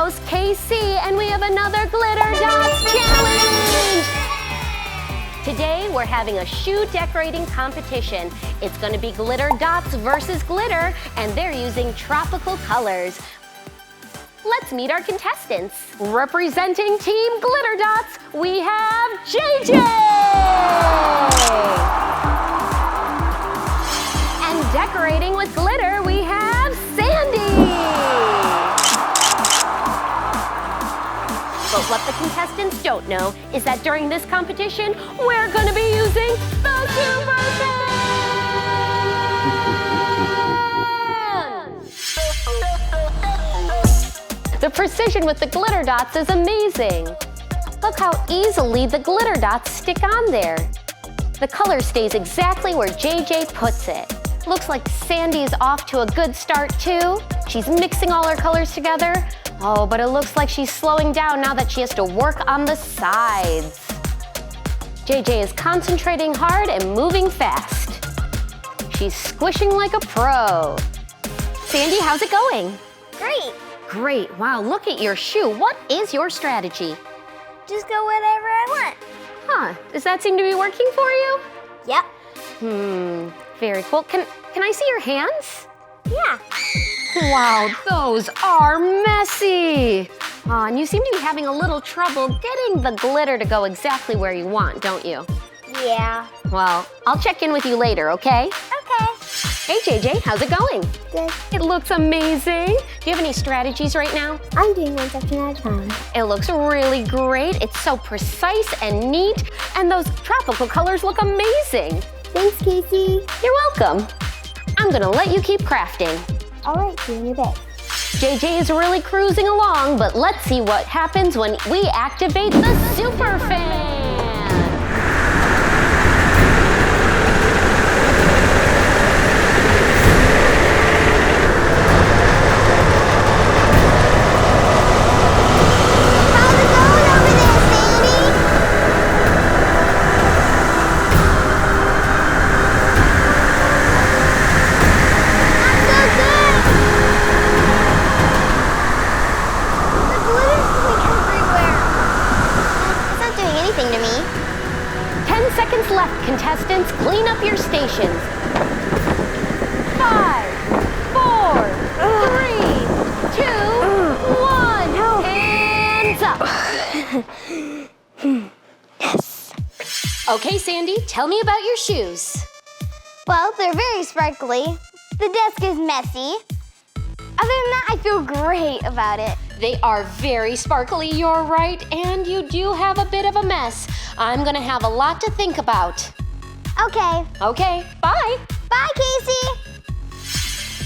host, Casey, and we have another Glitter Dots Challenge! Today, we're having a shoe decorating competition. It's gonna be glitter dots versus glitter, and they're using tropical colors. Let's meet our contestants. Representing Team Glitter Dots, we have JJ! And decorating with glitter, we have Sandy! But what the contestants don't know is that during this competition, we're gonna be using the Super Fan! The precision with the glitter dots is amazing. Look how easily the glitter dots stick on there. The color stays exactly where JJ puts it. Looks like Sandy's off to a good start too. She's mixing all her colors together. Oh, but it looks like she's slowing down now that she has to work on the sides. JJ is concentrating hard and moving fast. She's squishing like a pro. Sandy, how's it going? Great. Great, wow, look at your shoe. What is your strategy? Just go whatever I want. Huh, does that seem to be working for you? Yep. Very cool. Can I see your hands? Yeah. Wow, those are messy. And you seem to be having a little trouble getting the glitter to go exactly where you want, don't you? Yeah. Well, I'll check in with you later, okay? Okay. Hey, JJ, how's it going? Good. It looks amazing. Do you have any strategies right now? I'm doing one section at a time. It looks really great. It's so precise and neat, and those tropical colors look amazing. Thanks, Casey. You're welcome. I'm gonna let you keep crafting. All right, see you in a bit. JJ is really cruising along, but let's see what happens when we activate the Super Fan. How's it going over there, Sandy? Not so good. The glitter's going everywhere. It's not doing anything to me. 10 seconds left, contestants. Clean up your stations. 5, 4, 3, 2, 1. Hands up. Yes. Okay, Sandy, tell me about your shoes. Well, they're very sparkly. The desk is messy. Other than that, I feel great about it. They are very sparkly, you're right, and you do have a bit of a mess. I'm gonna have a lot to think about. Okay. Okay, bye. Bye, Casey.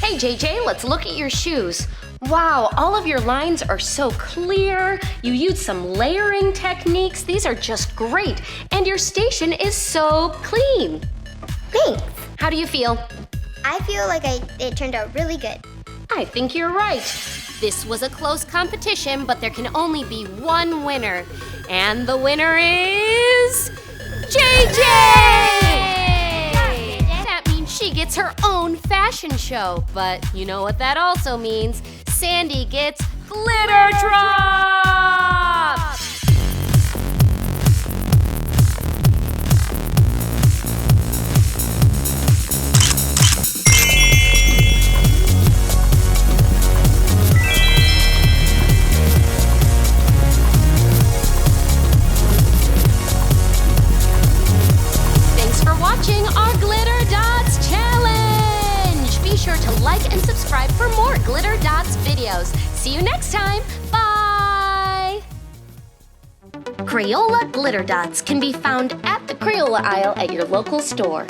Hey, JJ, let's look at your shoes. Wow, all of your lines are so clear. You used some layering techniques. These are just great. And your station is so clean. Thanks. How do you feel? I feel like it turned out really good. I think you're right. This was a close competition, but there can only be one winner. And the winner is JJ! That means she gets her own fashion show. But you know what that also means? Sandy gets glitter drops! Thanks for watching our Glitter Dots Challenge! Be sure to like and subscribe for more Glitter Dots videos. See you next time. Bye! Crayola Glitter Dots can be found at the Crayola aisle at your local store.